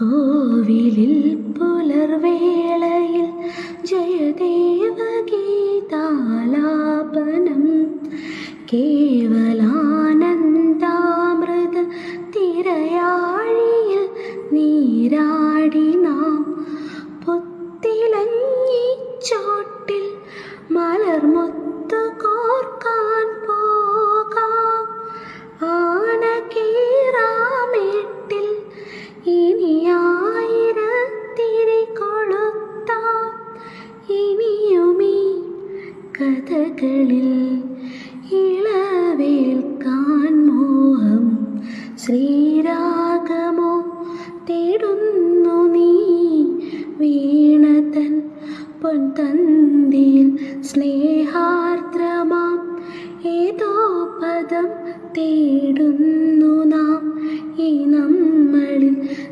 കോവിലിൽ പുലർവേളയിൽ ജയദേവഗീതാലാപനം കേവലാനന്ദാമൃത തിരയാഴിയിൽ നീരാടി നാം പൊത്തിലഞ്ഞിച്ചോട്ടിൽ മലർമുത്ത് കോർക്കാൻ പോകാം. ആനകീറാമേട്ടിൽ ഇനിയായിരത്തിരി കൊളുത്താം. ഇനിയുമീ കഥകളിൽ ഇളവേൽക്കാൻ മോഹം. ശ്രീരാഗമോ തേടുന്നു നീ വീണതൻ പൊൻതന്തിയിൽ സ്നേഹ